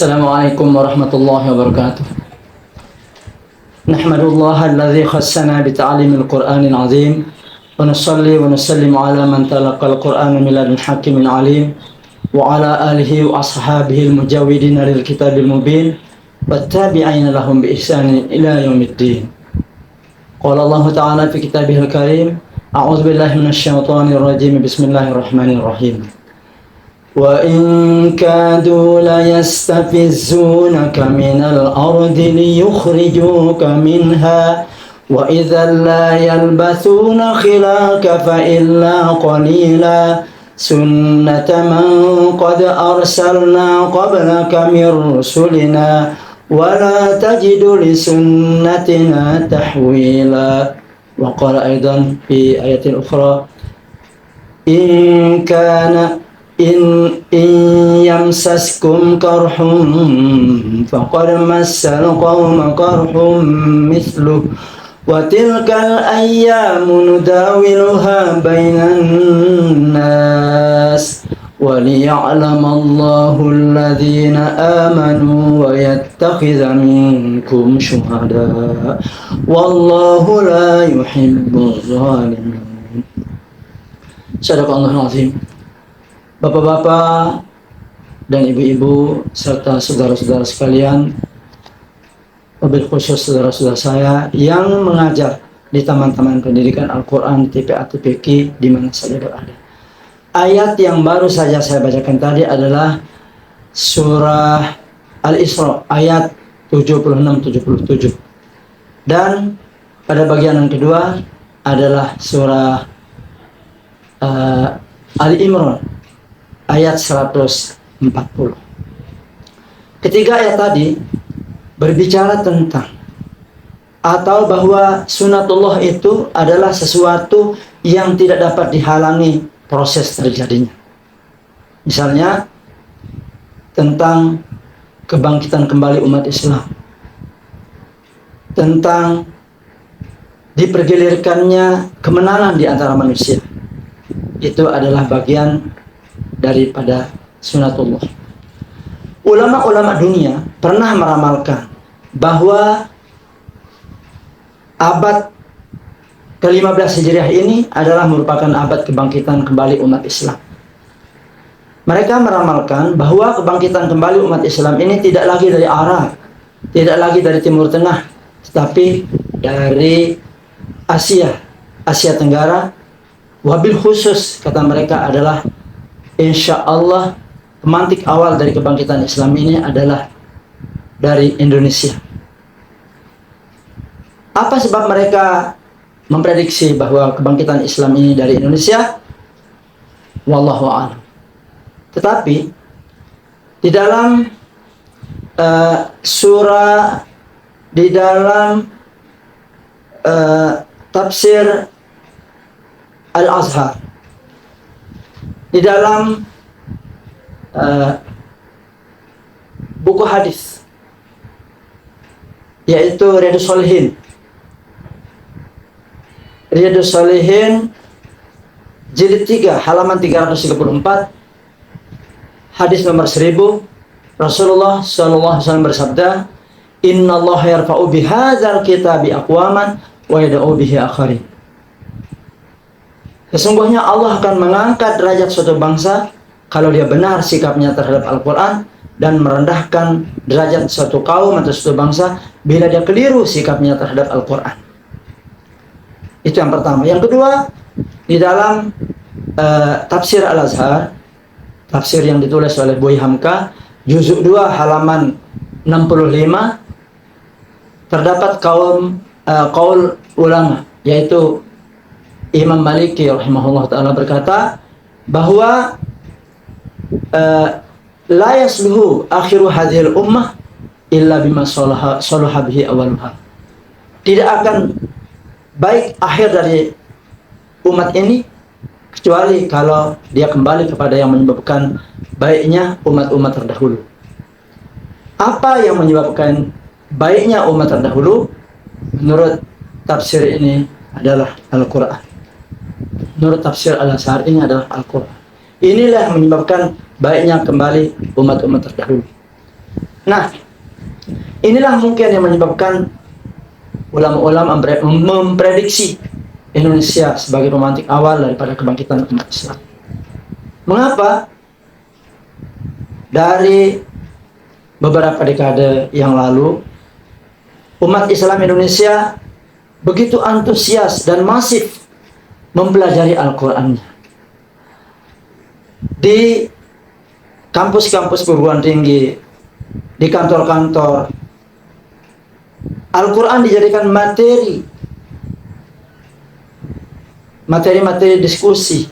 السلام عليكم ورحمة الله وبركاته. نحمد الله الذي خصنا بتعليم القرآن العظيم، ونصلي ونسلم على من تلقى القرآن من لدن حكيم عليم، وعلى آله وأصحابه المجاودين للكتاب المبين، والتابعين لهم بإحسان إلى يوم الدين. قال الله تعالى في كتابه الكريم: أعوذ بالله من الشيطان الرجيم، بسم الله الرحمن الرحيم. وإن كادوا ليستفزونك من الأرض ليخرجوك منها وإذا لا يلبثون خلاك فإلا قليلا سنة من قد أرسلنا قبلك من رسلنا ولا تجد لسنتنا تحويلا. وقال أيضا في آية أخرى: إن يمسسكم قرح فقد مس القوم قرح مثله وتلك الأيام نداولها بين الناس وليعلم الله الذين آمنوا ويتخذ منكم شهداء والله لا يحب الظالمين. Sadaqallahul azim. Bapak-bapak dan ibu-ibu serta saudara-saudara sekalian, wabil khusus saudara-saudara saya yang mengajar di taman-taman pendidikan Al-Quran TPA TPQ di mana saja berada. Ayat yang baru saja saya bacakan tadi adalah surah Al-Isra ayat 76-77, dan pada bagian yang kedua adalah surah Ali Imran ayat 140. Ketiga ayat tadi berbicara tentang atau bahwa sunatullah itu adalah sesuatu yang tidak dapat dihalangi proses terjadinya. Misalnya tentang kebangkitan kembali umat Islam, tentang dipergilirkannya kemenangan di antara manusia. Itu adalah bagian daripada sunatullah. Ulama-ulama dunia pernah meramalkan bahwa abad ke-15 Hijriah ini adalah merupakan abad kebangkitan kembali umat Islam. Mereka meramalkan bahwa kebangkitan kembali umat Islam ini tidak lagi dari Arab, tidak lagi dari Timur Tengah, tetapi dari Asia Tenggara. Wabil khusus, kata mereka, adalah insya Allah pemantik awal dari kebangkitan Islam ini adalah dari Indonesia. Apa sebab mereka memprediksi bahwa kebangkitan Islam ini dari Indonesia? Wallahu a'lam. Tetapi di dalam tafsir Al-Azhar, di dalam buku hadis yaitu Riyadhus Shalihin jilid 3 halaman 334, hadis nomor 1000, Rasulullah SAW bersabda, "Innallaha yarfa'u bihadzal kitabi aqwaman wa yad'u bihi akharin." Sesungguhnya Allah akan mengangkat derajat suatu bangsa kalau dia benar sikapnya terhadap Al-Quran, dan merendahkan derajat suatu kaum atau suatu bangsa bila dia keliru sikapnya terhadap Al-Quran. Itu yang pertama. Yang kedua, di dalam tafsir Al-Azhar, tafsir yang ditulis oleh Buy Hamka, juzuk 2 halaman 65, terdapat kaul ulama, yaitu Imam Maliki rahimahullah ta'ala berkata bahwa la yasluhu akhiru hadhil ummah illa bima salaha bihi awaluha. Tidak akan baik akhir dari umat ini kecuali kalau dia kembali kepada yang menyebabkan baiknya umat-umat terdahulu. Apa yang menyebabkan baiknya umat terdahulu? Menurut tafsir ini adalah Al-Quran. Menurut tafsir Al-Azhar ini adalah Al-Quran. Inilah yang menyebabkan baiknya kembali umat-umat terdahulu. Nah, inilah mungkin yang menyebabkan ulama-ulama memprediksi Indonesia sebagai pemantik awal daripada kebangkitan umat Islam. Mengapa? Dari beberapa dekade yang lalu, umat Islam Indonesia begitu antusias dan masif mempelajari Al-Qur'annya. Di kampus-kampus perguruan tinggi, di kantor-kantor, Al-Quran dijadikan materi diskusi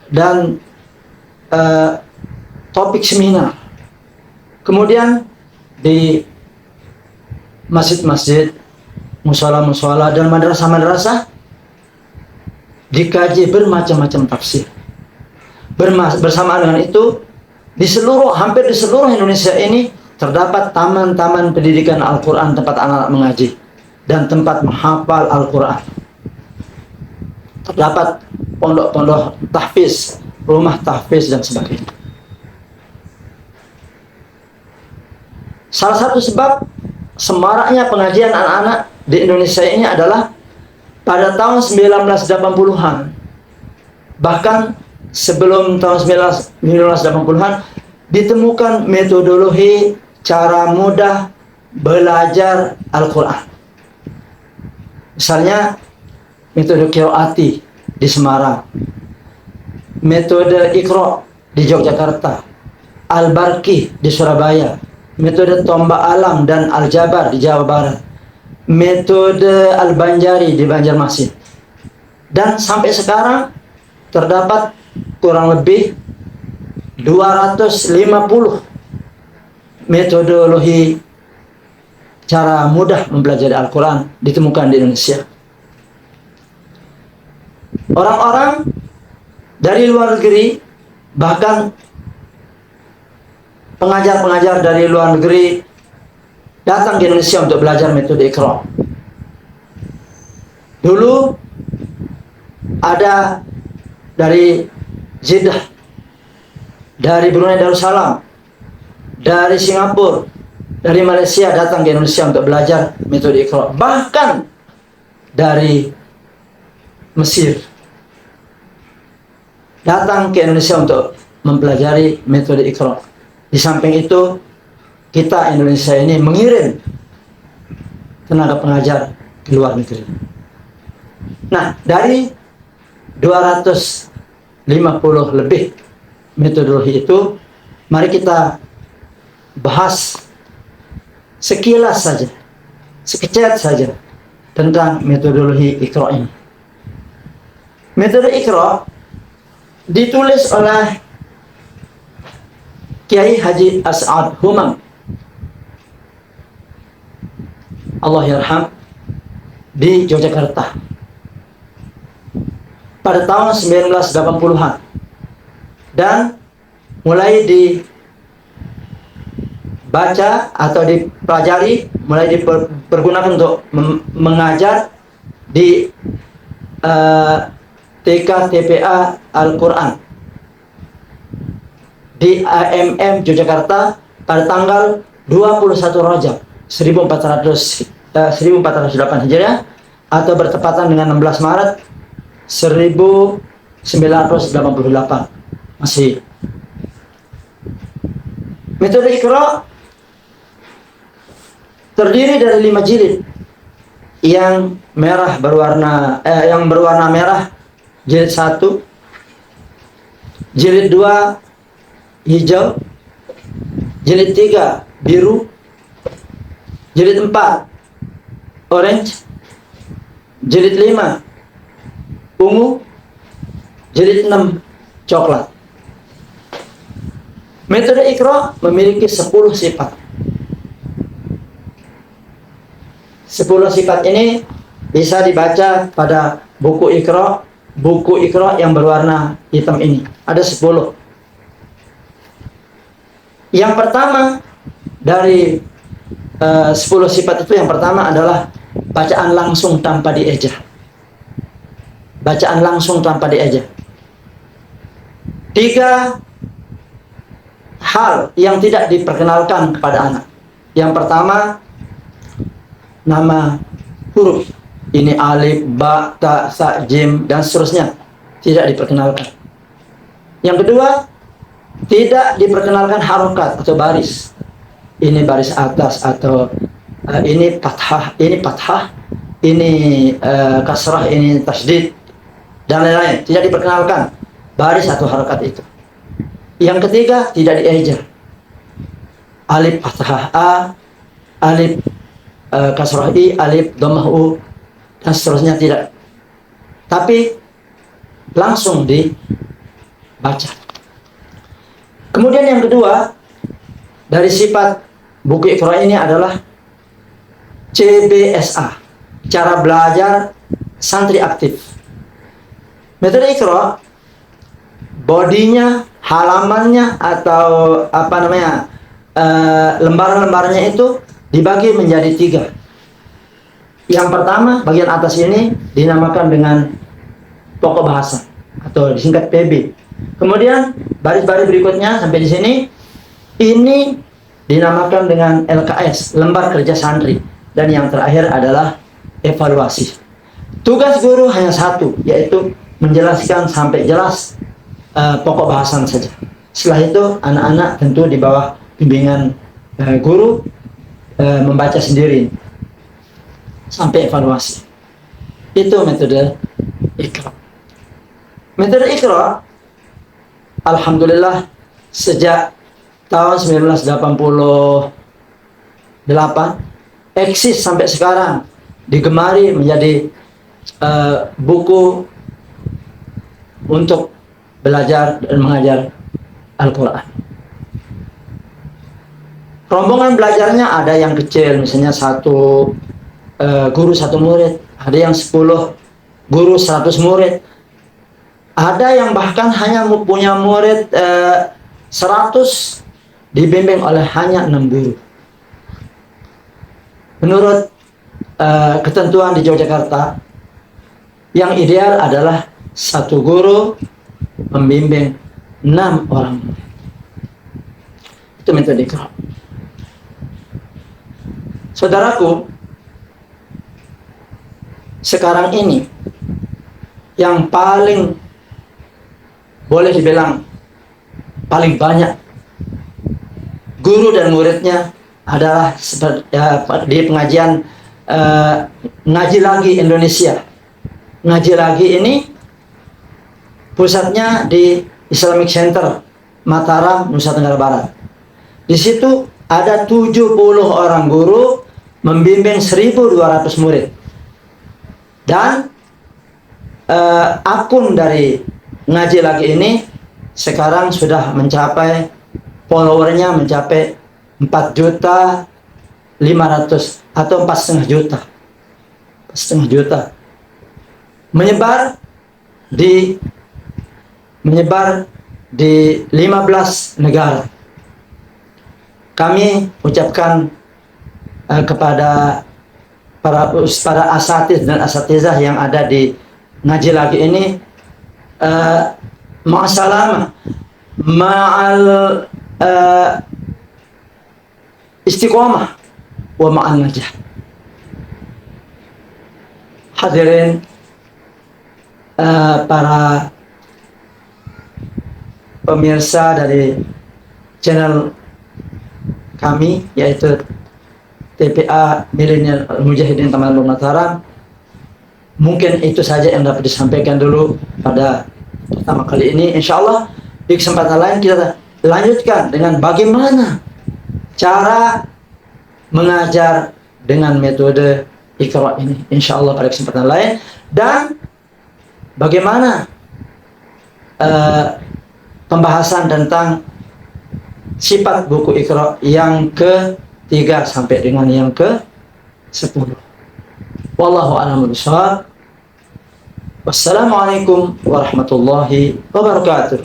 dan topik seminar. Kemudian di masjid-masjid, mushola-mushola, dan madrasah-madrasah dikaji bermacam-macam tafsir. Bersamaan dengan itu, hampir di seluruh Indonesia ini terdapat taman-taman pendidikan Al-Quran, tempat anak-anak mengaji dan tempat menghafal Al-Quran. Terdapat pondok-pondok tahfiz, rumah tahfiz, dan sebagainya. Salah satu sebab semaraknya pengajian anak-anak di Indonesia ini adalah pada tahun 1980-an, bahkan sebelum tahun 1980-an, ditemukan metodologi cara mudah belajar Al-Quran. Misalnya, metode Qiraati di Semarang, metode Iqra di Yogyakarta, Al-Barqi di Surabaya, metode Tombak Alam dan Al-Jabar di Jawa Barat, metode Al-Banjari di Banjarmasin. Dan sampai sekarang terdapat kurang lebih 250 metodologi cara mudah mempelajari Al-Quran ditemukan di Indonesia. Orang-orang dari luar negeri, bahkan pengajar-pengajar dari luar negeri datang ke Indonesia untuk belajar metode Iqra. Dulu ada dari Jeddah, dari Brunei Darussalam, dari Singapura, dari Malaysia datang ke Indonesia untuk belajar metode Iqra. Bahkan dari Mesir datang ke Indonesia untuk mempelajari metode Iqra. Di samping itu, kita Indonesia ini mengirim tenaga pengajar ke luar negeri. Nah, dari 250 lebih metodologi itu, mari kita bahas sekilas saja, sekecil saja tentang metodologi Iqra ini. Metode Iqra ditulis oleh Kiai Haji As'ad Humam, Allah yarham, di Yogyakarta pada tahun 1980-an, dan mulai dibaca atau dipelajari, mulai dipergunakan untuk mengajar di TK TPA Al-Quran di AMM Yogyakarta pada tanggal 21 Rajab 1408 Hijriah atau bertepatan dengan 16 Maret 1988 Masih. Metode Iqra terdiri dari 5 jilid yang berwarna merah, jilid 1, jilid 2 hijau, jilid 3 biru, jilid 4 orange, jilid 5 ungu, jilid 6 coklat. Metode Iqra memiliki 10 sifat. 10 sifat ini bisa dibaca pada buku Iqra yang berwarna hitam ini. Ada 10. Yang pertama dari 10 sifat itu, yang pertama adalah bacaan langsung tanpa dieja. Bacaan langsung tanpa dieja. 3, hal yang tidak diperkenalkan kepada anak. Yang pertama, nama huruf. Ini alif, ba, ta, sa, jim, dan seterusnya. Tidak diperkenalkan. Yang kedua, tidak diperkenalkan harokat atau baris. Ini baris atas atau ini fathah, ini kasrah, ini tasdid, dan lain-lain. Tidak diperkenalkan baris atau harokat itu. Yang ketiga, tidak dieja. Alif fathah a, alif kasrah i, alif dhammah u, dan seterusnya tidak. Tapi langsung dibaca. Kemudian yang kedua, dari sifat buku Iqra ini adalah CBSA, cara belajar santri aktif. Metode Iqra, bodinya, halamannya atau lembaran-lembarannya itu dibagi menjadi 3. Yang pertama, bagian atas ini dinamakan dengan pokok bahasa atau disingkat PB. Kemudian baris-baris berikutnya sampai di sini ini dinamakan dengan LKS, lembar kerja santri. Dan yang terakhir adalah evaluasi. Tugas guru hanya satu, yaitu menjelaskan sampai jelas pokok bahasan saja. Setelah itu anak-anak tentu di bawah bimbingan guru membaca sendiri sampai evaluasi. Itu metode Iqra. Metode Iqra, alhamdulillah, sejak tahun 1988 eksis sampai sekarang, digemari menjadi buku untuk belajar dan mengajar Al-Quran. Rombongan belajarnya ada yang kecil, misalnya satu guru 1 murid, ada yang 10 guru 100 murid, ada yang bahkan hanya punya murid 100 dibimbing oleh hanya 6 guru. Menurut ketentuan di Yogyakarta, yang ideal adalah 1 guru membimbing 6 orang murid. Itu metode Iqra. Saudaraku, sekarang ini yang paling boleh dibilang paling banyak guru dan muridnya adalah di pengajian Ngaji Lagi Indonesia. Ngaji Lagi ini pusatnya di Islamic Center Mataram, Nusa Tenggara Barat. Di situ ada 70 orang guru membimbing 1.200 murid. Dan akun dari Ngaji Lagi ini sekarang sudah mencapai, followernya mencapai 4.500.000 atau 4,5 juta. 4,5 juta. Menyebar di 15 negara. Kami ucapkan kepada para asatiz dan asatizah yang ada di Ngaji Lagi ini, ma'asalama ma'al istiqomah wa ma'al najah. Hadirin para pemirsa dari channel kami, yaitu TPA Milenial Mujahidin Taman Mataram, mungkin itu saja yang dapat disampaikan dulu pada pertama kali ini. Insya Allah di kesempatan lain kita lanjutkan dengan bagaimana cara mengajar dengan metode Iqra ini. Insya Allah pada kesempatan lain. Dan bagaimana pembahasan tentang sifat buku Iqra yang ke-3 sampai dengan yang ke-10. Wallahu a'lam bishawab. Wassalamualaikum warahmatullahi wabarakatuh.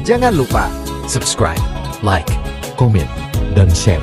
Jangan lupa subscribe, like, komen, dan share.